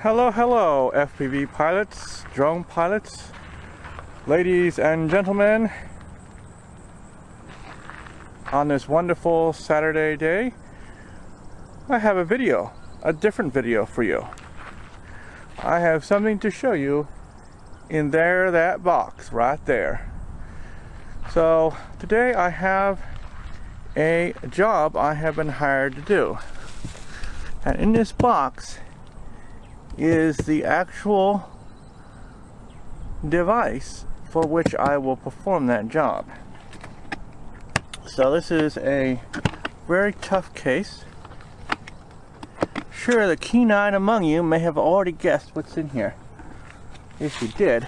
Hello, FPV pilots, drone pilots, ladies and gentlemen. On this wonderful Saturday day, I have a different video for you. I have something to show you in that box right there. So today I have a job I have been hired to do. And in this box is the actual device for which I will perform that job. So this is a very tough case. Sure, the keen-eyed among you may have already guessed what's in here. If you did,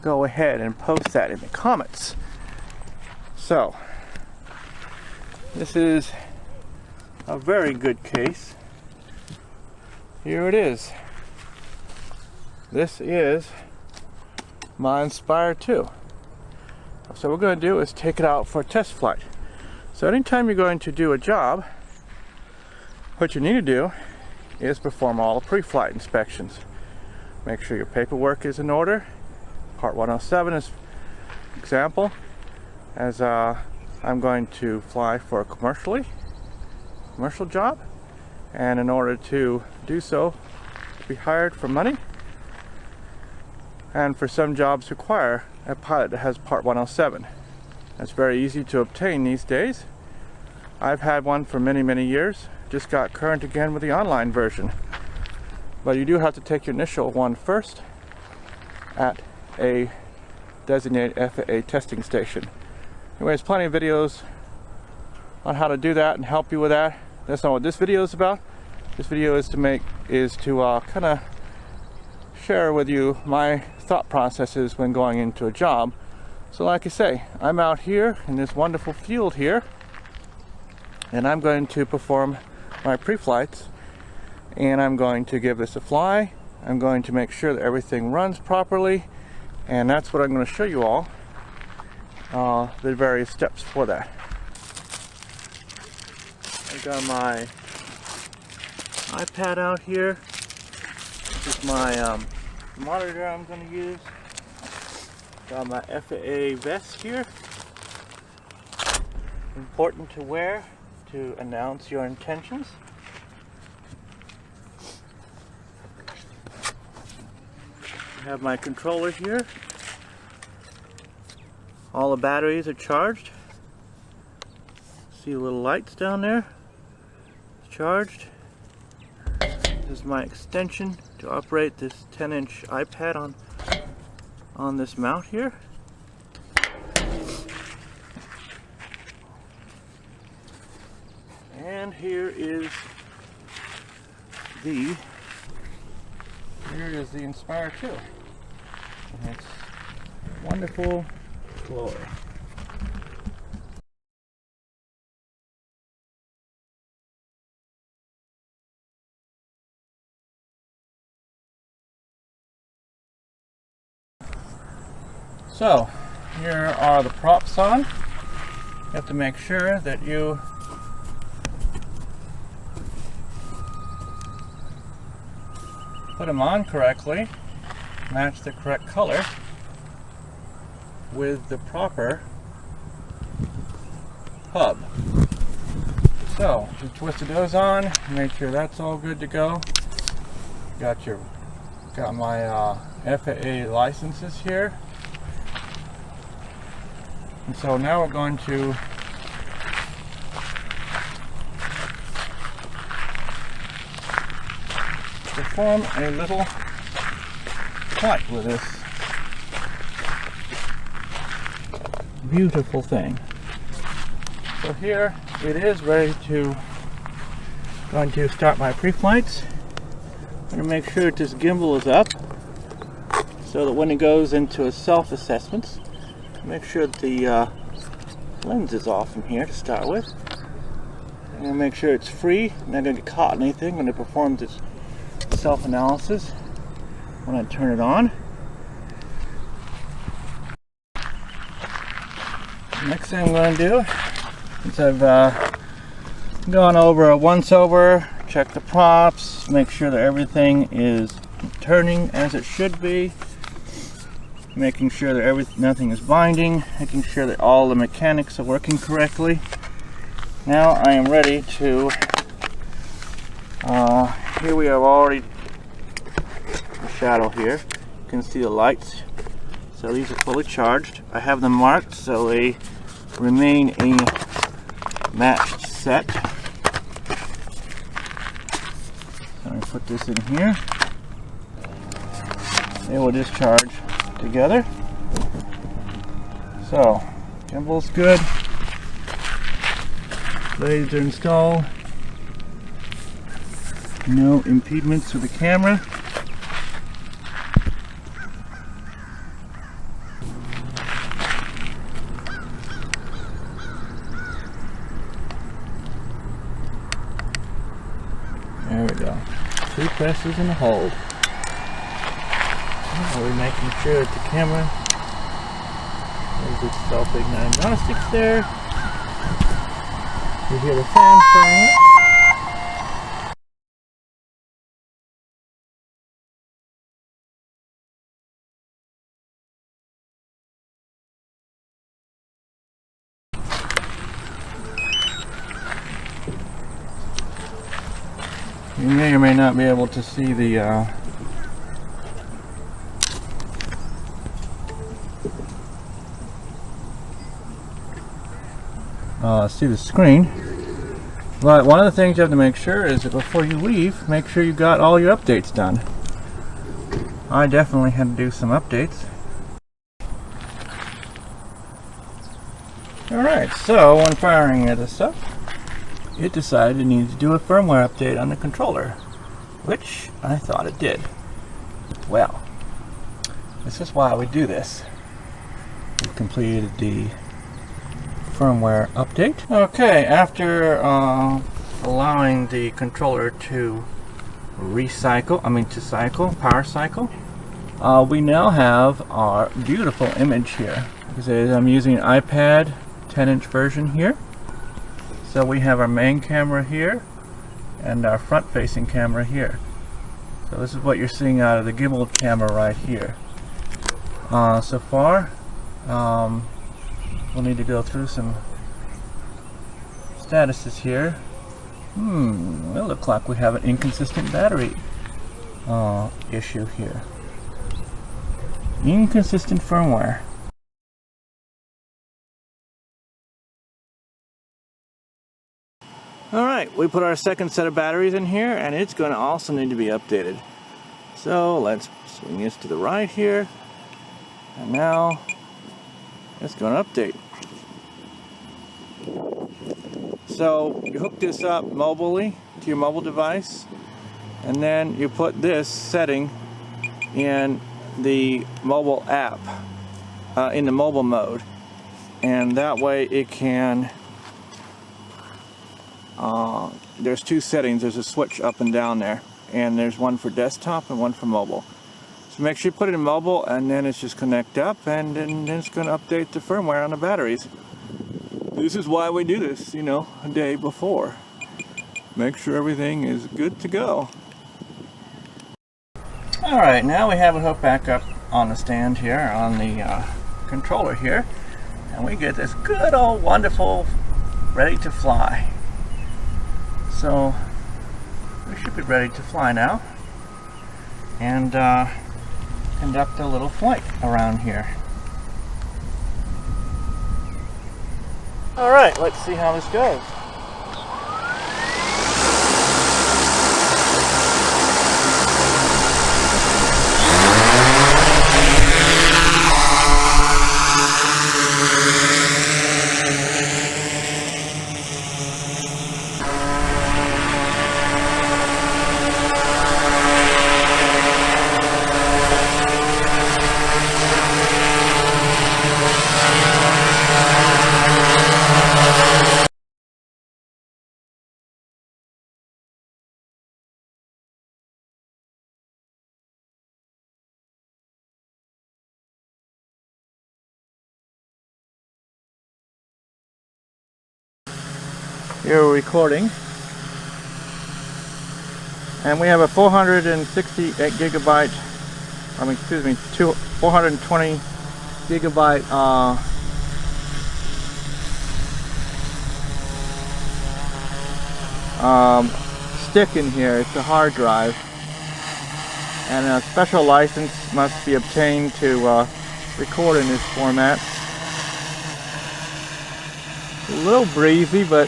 go ahead and post that in the comments. So, this is a very good case. Here it is. This is my Inspire 2. So what we're going to do is take it out for a test flight. So anytime you're going to do a job, what you need to do is perform all the pre-flight inspections. Make sure your paperwork is in order. Part 107 is example, as I'm going to fly for a commercial job, and in order to do so, to be hired for money, and for some jobs require a pilot that has Part 107. That's very easy to obtain these days. I've had one for many years. Just got current again with the online version. But you do have to take your initial one first at a designated FAA testing station. Anyways, plenty of videos on how to do that and help you with that. That's not what this video is about. This video is to kind of share with you my thought processes when going into a job. So like I say, I'm out here in this wonderful field here, and I'm going to perform my pre-flights, and I'm going to give this a fly. I'm going to make sure that everything runs properly, and that's what I'm going to show you all, the various steps for that. I got my iPad out here. This is my monitor I'm going to use. Got my FAA vest here. Important to wear to announce your intentions. I have my controller here. All the batteries are charged. See the little lights down there? It's charged. This is my extension to operate this 10-inch iPad on this mount here. And here is the Inspire 2. And it's wonderful glory. So, here are the props on. You have to make sure that you put them on correctly, match the correct color with the proper hub. So, just twisted those on, make sure that's all good to go. Got my FAA licenses here. And so now we're going to perform a little flight with this beautiful thing. So here it is, going to start my pre-flights. I'm going to make sure that this gimbal is up so that when it goes into a self-assessment, make sure that the lens is off from here to start with. I'm going to make sure it's free, not going to get caught in anything when it performs its self-analysis when I turn it on. Next thing I'm going to do, since I've gone over a once over, check the props, make sure that everything is turning as it should be, making sure that nothing is binding, making sure that all the mechanics are working correctly. Now I am ready to, here we have already a shadow here. You can see the lights. So these are fully charged. I have them marked so they remain a matched set. So let me put this in here. They will discharge together. So, gimbal's good. Blades are installed. No impediments with the camera. There we go. 2 presses and a hold. Now we're making sure that the camera has its self-diagnostics there. You hear the fan firing up. You may or may not be able to see the screen, but one of the things you have to make sure is that before you leave, make sure you got all your updates done. I definitely had to do some updates. Alright, so when firing this up, it decided it needed to do a firmware update on the controller, which I thought it did. Well, this is why we do this. We completed the firmware update. Okay, after allowing the controller to power cycle, we now have our beautiful image here. I'm using an iPad 10-inch version here. So we have our main camera here and our front-facing camera here. So this is what you're seeing out of the gimbal camera right here. So far, we'll need to go through some statuses here. It looks like we have an inconsistent battery issue here. Inconsistent firmware. Alright, we put our second set of batteries in here, and it's going to also need to be updated. So let's swing this to the right here, and now it's going to update. So you hook this up mobilely to your mobile device, and then you put this setting in the mobile app, in the mobile mode, and that way it can there's 2 settings. There's a switch up and down there, and there's one for desktop and one for mobile. So make sure you put it in mobile, and then it's just connect up, and then it's going to update the firmware on the batteries. This is why we do this, you know, a day before. Make sure everything is good to go. Alright, now we have it hooked back up on the stand here, on the controller here, and we get this good old wonderful ready to fly. So we should be ready to fly now and conduct a little flight around here. Alright, let's see how this goes. You're recording. And we have a 468 gigabyte, 420 gigabyte stick in here. It's a hard drive, and a special license must be obtained to record in this format. A little breezy, but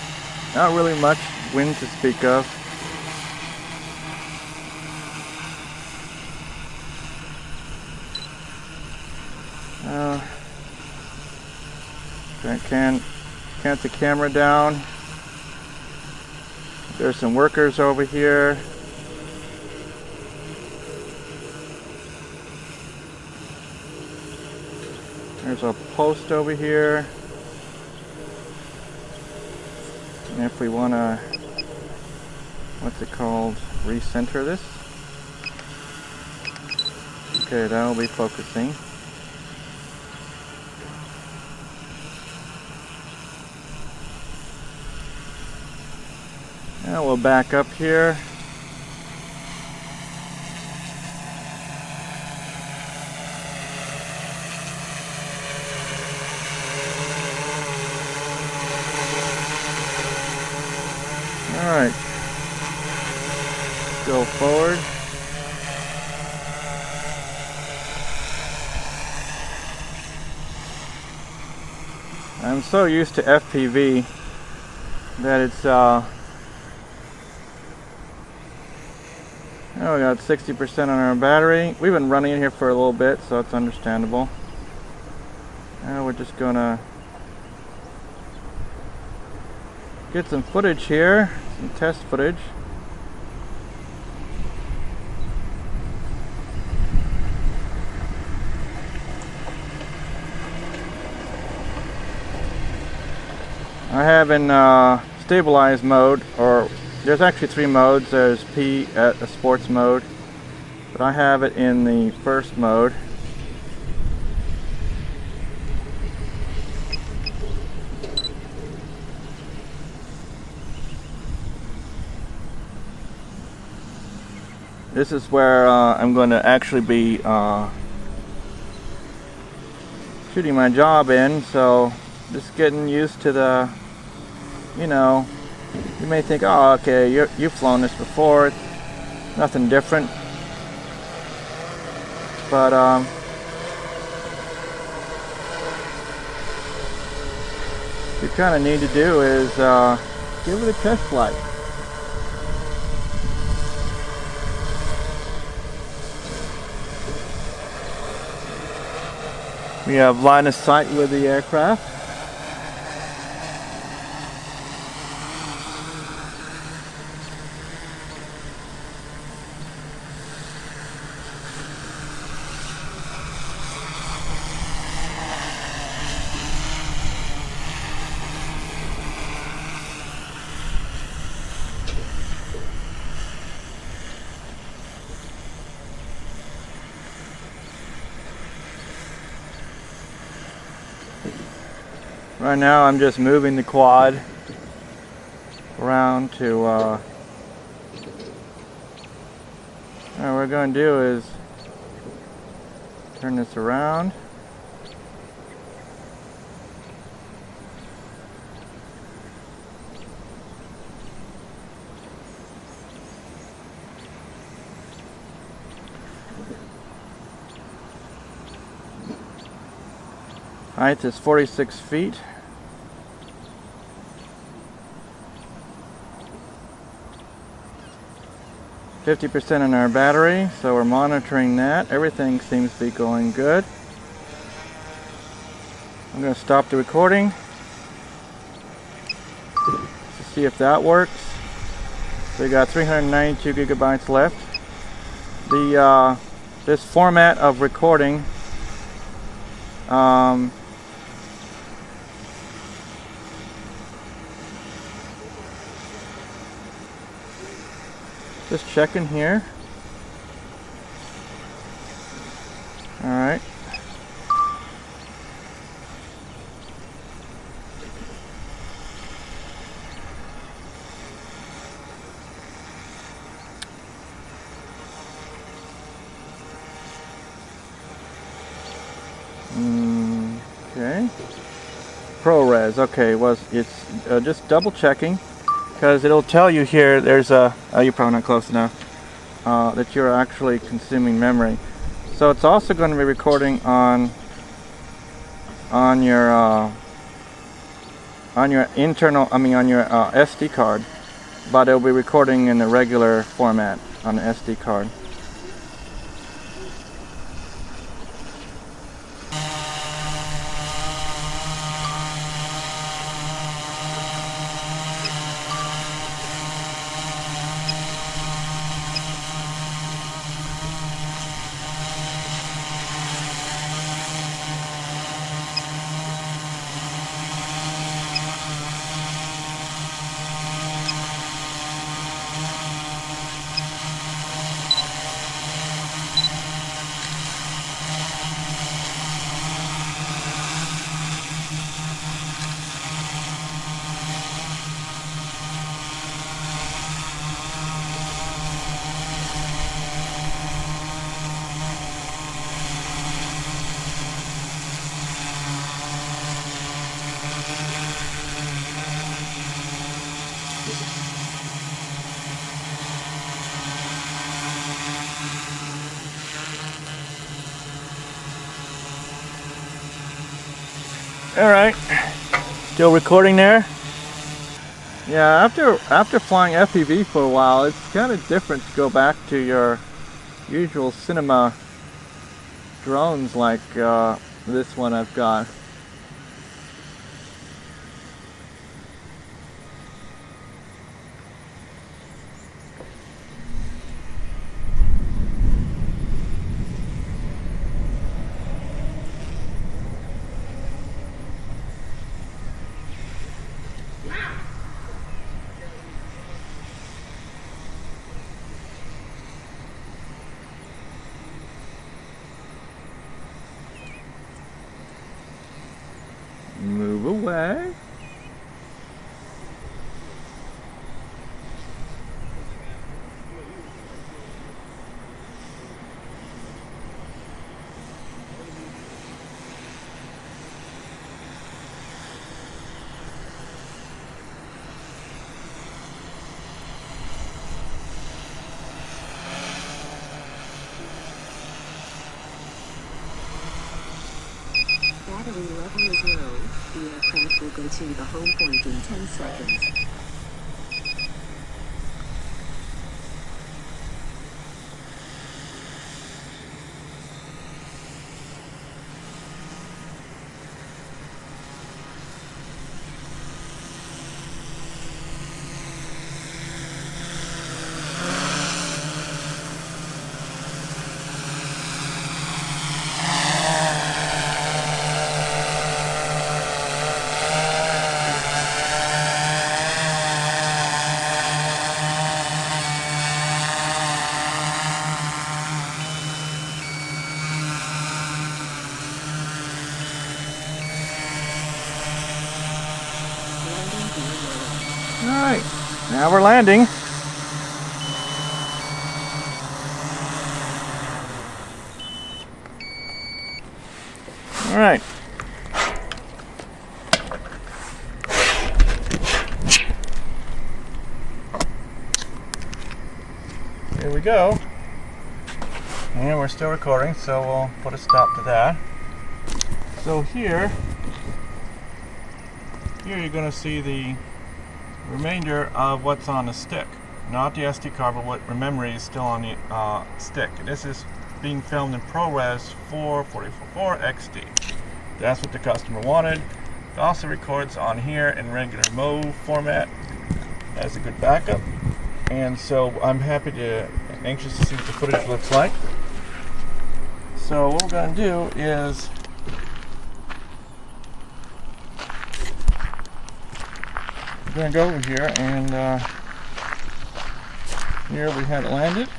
not really much wind to speak of. Can't the camera down. There's some workers over here. There's a post over here. And if we want to, what's it called, recenter this. Okay, that'll be focusing. Now we'll back up here. Alright, go forward. I'm so used to FPV that it's we got 60% on our battery. We've been running in here for a little bit, so it's understandable. Now we're just gonna get some footage here, some test footage. I have in stabilized mode, or there's actually 3 modes. There's P at a sports mode, but I have it in the first mode. This is where I'm going to actually be shooting my job in, so just getting used to the, you know, you may think, oh, okay, you've flown this before, it's nothing different. But what you kind of need to do is give it a test flight. We have line of sight with the aircraft. Right now I'm just moving the quad around to what we're going to do is turn this around. Height is 46 feet. %50 in our battery, so we're monitoring that. Everything seems to be going good. I'm going to stop the recording to see if that works. So we got 392 gigabytes left. This format of recording just checking here. All right. ProRes. Okay, it's just double checking, because it'll tell you here there's a, oh, you're probably not close enough, that you're actually consuming memory. So it's also going to be recording on your internal, on your SD card, but it'll be recording in the regular format on the SD card. Alright, still recording there. Yeah, after flying FPV for a while, it's kind of different to go back to your usual cinema drones like this one I've got. Move away. Battery level is low. The aircraft will go to the home point in 10 seconds. Alright, now we're landing. Alright. Here we go. And we're still recording, so we'll put a stop to that. So here you're going to see the remainder of what's on the stick. Not the SD card, but what memory is still on the stick. This is being filmed in ProRes 444 XD. That's what the customer wanted. It also records on here in regular MOV format as a good backup. And so I'm anxious to see what the footage looks like. So what we're going to do is we're going to go over here, and here we had it landed.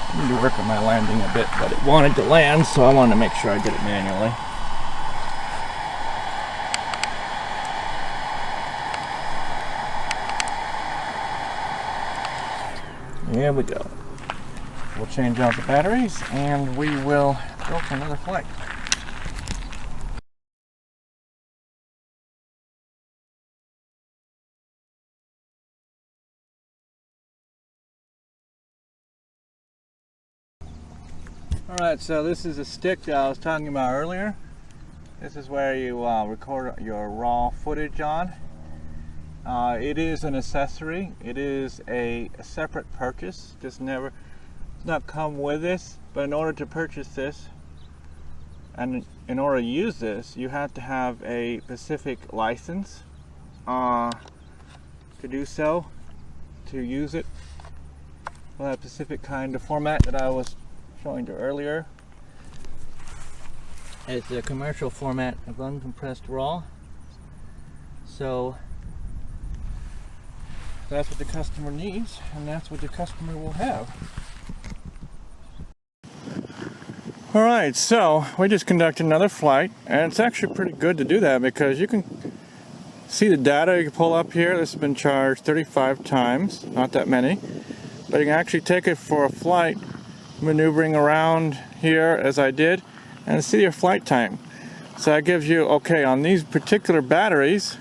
I need to work on my landing a bit, but it wanted to land, so I wanted to make sure I did it manually. Here we go. We'll change out the batteries and we will go for another flight. Alright, so this is a stick that I was talking about earlier. This is where you record your raw footage on. It is an accessory. It is a separate purchase. Does not come with this, but in order to purchase this and in order to use this, you have to have a specific license to do so, to use it for that specific kind of format that I was showing you earlier. It's a commercial format of uncompressed raw. So that's what the customer needs, and that's what the customer will have. Alright, so we just conducted another flight, and it's actually pretty good to do that because you can see the data you can pull up here. This has been charged 35 times, not that many, but you can actually take it for a flight, maneuvering around here as I did, and see your flight time. So that gives you, okay, on these particular batteries,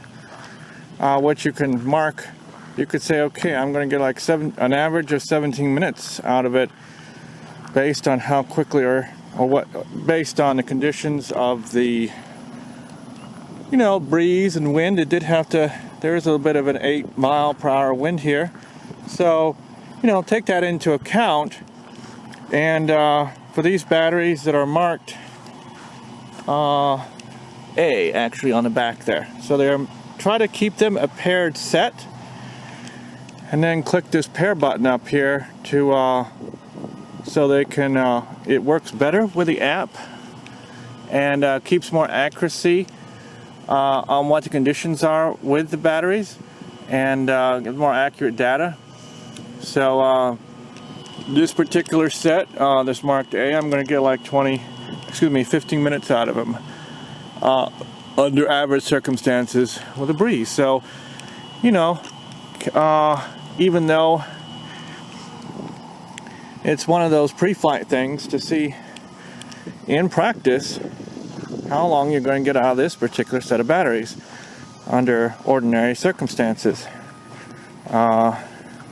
what you can mark, you could say, okay, I'm going to get like an average of 17 minutes out of it, based on how quickly or what, based on the conditions of the, you know, breeze and wind. It did have to, there's a little bit of an 8 mile/hour wind here, so you know, take that into account. And for these batteries that are marked A, actually on the back there, so they're try to keep them a paired set, and then click this pair button up here to so they can it works better with the app and keeps more accuracy on what the conditions are with the batteries, and gives more accurate data. So this particular set, this marked A, I'm going to get like 15 minutes out of them under average circumstances with a breeze. So, you know, even though it's one of those pre-flight things to see in practice how long you're going to get out of this particular set of batteries under ordinary circumstances.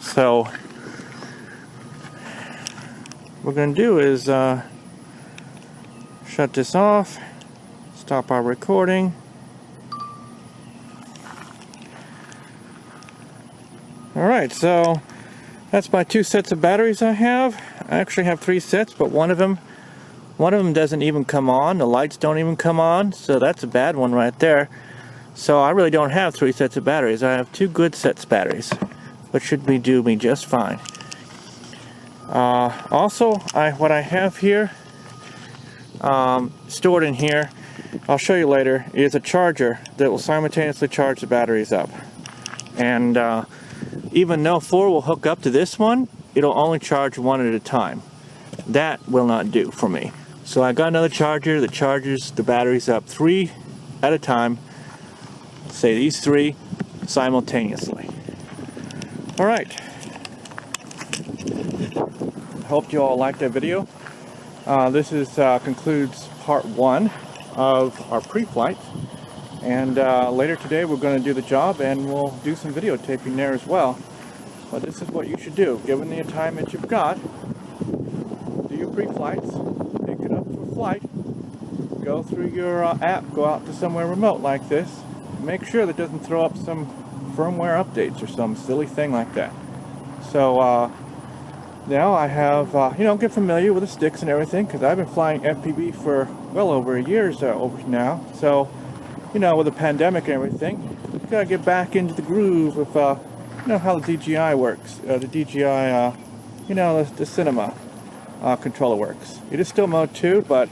So what we're going to do is shut this off, stop our recording. Alright, so that's my 2 sets of batteries I have. I actually have 3 sets, but one of them doesn't even come on. The lights don't even come on, so that's a bad one right there. So I really don't have 3 sets of batteries. I have 2 good sets of batteries, which should do me just fine. Also, what I have here stored in here, I'll show you later, is a charger that will simultaneously charge the batteries up. And even though 4 will hook up to this one, it'll only charge 1 at a time. That will not do for me. So I got another charger that charges the batteries up 3 at a time. Say these 3 simultaneously. Alright. Hope you all liked that video. This concludes part 1 of our pre-flight. And later today we're going to do the job and we'll do some videotaping there as well. But this is what you should do, given the time that you've got. Do your pre-flights, pick it up for flight, go through your app, go out to somewhere remote like this, make sure that it doesn't throw up some firmware updates or some silly thing like that. So now I have, you know, get familiar with the sticks and everything, because I've been flying FPV for well over a year over now. So, you know, with the pandemic and everything, you gotta get back into the groove of, you know, how the DJI works. The DJI, you know, the cinema controller works. It is still mode 2, but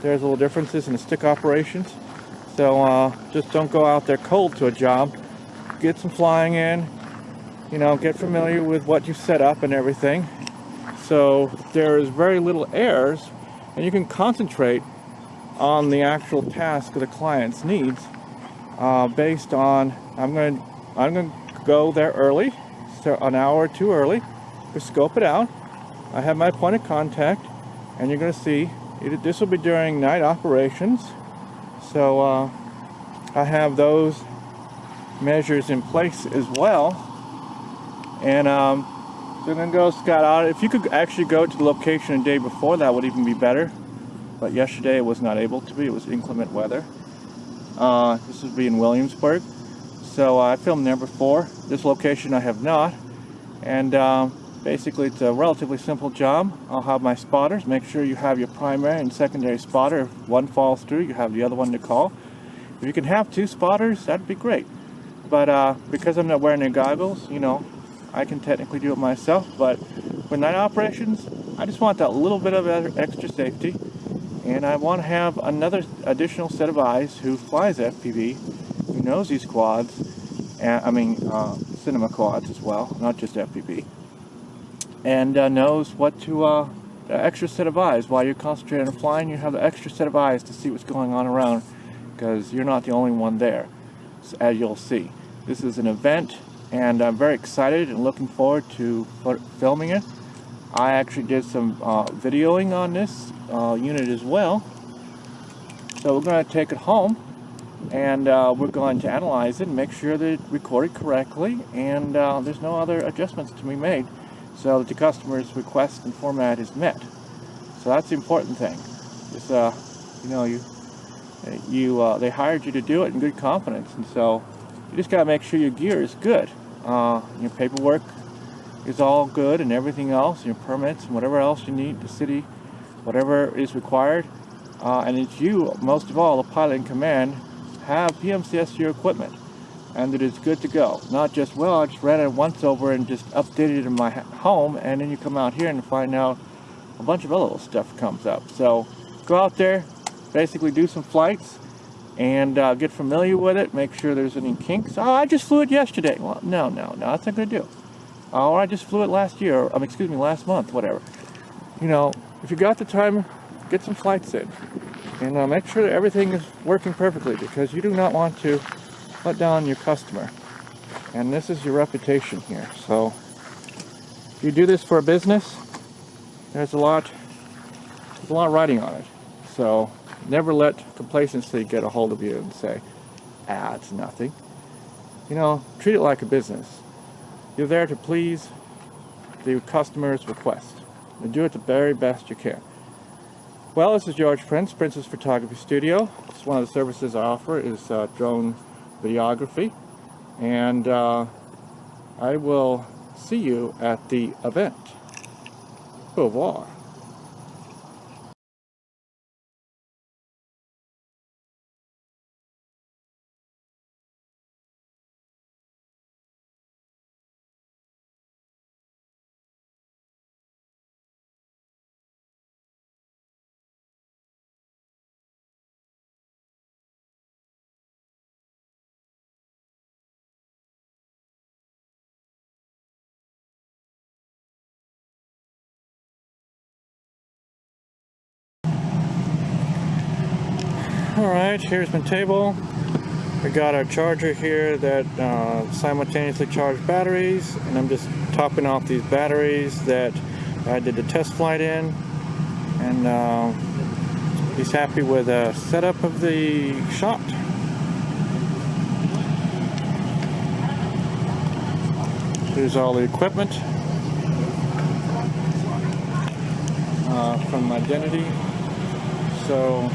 there's little differences in the stick operations. So just don't go out there cold to a job. Get some flying in, you know, get familiar with what you set up and everything. So there is very little errors, and you can concentrate on the actual task of the client's needs based on, I'm going to go there early, so an hour or 2 early, we scope it out. I have my point of contact, and you're going to see this will be during night operations. So I have those measures in place as well. And so I'm going to go scout out. If you could actually go to the location a day before, that would even be better. But yesterday it was not able to be. It was inclement weather. This would be in Williamsburg. So I filmed there before. This location I have not. And basically it's a relatively simple job. I'll have my spotters. Make sure you have your primary and secondary spotter. If one falls through, you have the other one to call. If you can have two spotters, that'd be great. But because I'm not wearing any goggles, you know, I can technically do it myself. But for night operations, I just want that little bit of extra safety. And I want to have another additional set of eyes who flies FPV, who knows these quads, and cinema quads as well, not just FPV, and knows what to, the extra set of eyes. While you're concentrating on flying, you have the extra set of eyes to see what's going on around, because you're not the only one there, as you'll see. This is an event, and I'm very excited and looking forward to filming it. I actually did some videoing on this unit as well. So we're going to take it home, and we're going to analyze it and make sure that it's recorded correctly, and there's no other adjustments to be made, so that the customer's request and format is met. So that's the important thing. It's, you know, they hired you to do it in good confidence, and so you just got to make sure your gear is good. Your paperwork is all good, and everything else, your permits and whatever else you need, the city, whatever is required, and it's you, most of all, the pilot in command, have PMCS your equipment, and that it's good to go. Not just, well, I just ran it once over and just updated it in my home, and then you come out here and find out a bunch of other little stuff comes up. So go out there, basically do some flights, and get familiar with it, make sure there's any kinks. Oh, I just flew it yesterday. Well, no, that's not going to do. Oh, I just flew it last year, last month, whatever. You know, if you got the time, get some flights in. And make sure that everything is working perfectly, because you do not want to let down your customer. And this is your reputation here. So, if you do this for a business, there's a lot riding on it. So, never let complacency get a hold of you and say, it's nothing. You know, treat it like a business. You're there to please the customer's request, and do it the very best you can. Well, this is George Prince's Photography Studio. It's one of the services I offer is drone videography, and I will see you at the event. Au revoir. Alright, here's my table. We got our charger here that simultaneously charges batteries, and I'm just topping off these batteries that I did the test flight in, and he's happy with the setup of the shot. Here's all the equipment from Identity. So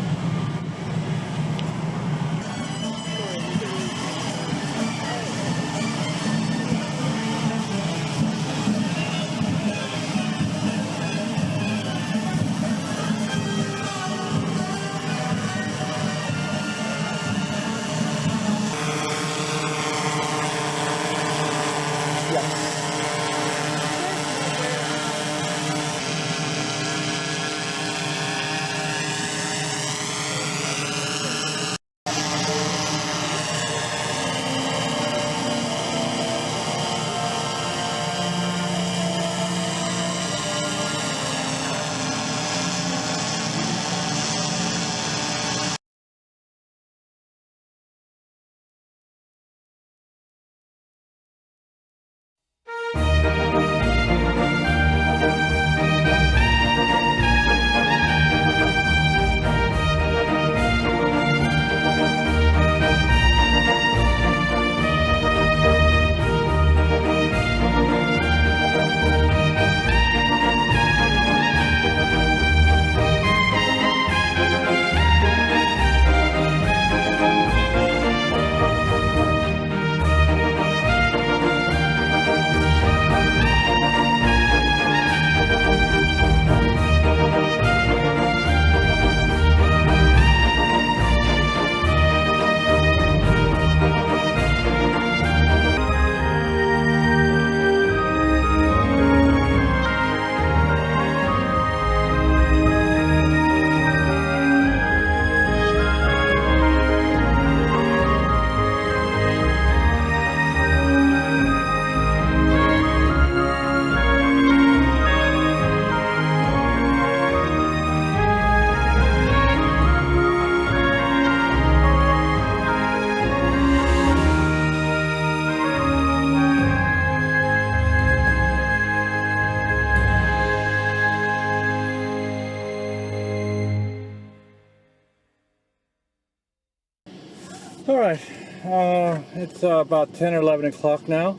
Alright, it's about 10 or 11 o'clock now,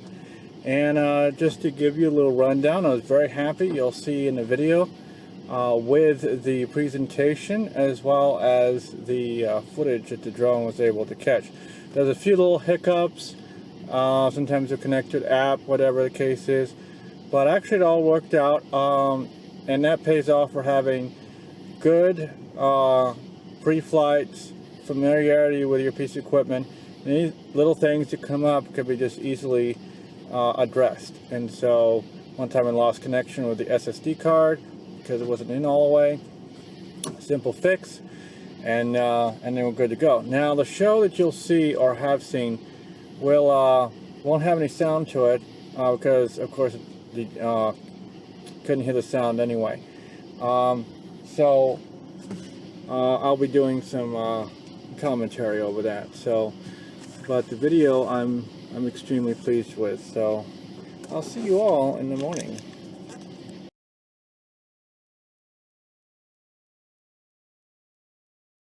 and just to give you a little rundown, I was very happy. You'll see in the video with the presentation as well as the footage that the drone was able to catch. There's a few little hiccups, sometimes a connected app, whatever the case is, but actually it all worked out, and that pays off for having good pre-flights, familiarity with your piece of equipment. And these little things that come up could be just easily addressed. And so one time I lost connection with the SSD card because it wasn't in all the way. Simple fix, and then we're good to go. Now the show that you'll see or have seen won't have any sound to it because of course couldn't hear the sound anyway. So I'll be doing some commentary over that. So, but the video I'm extremely pleased with. So I'll see you all in the morning.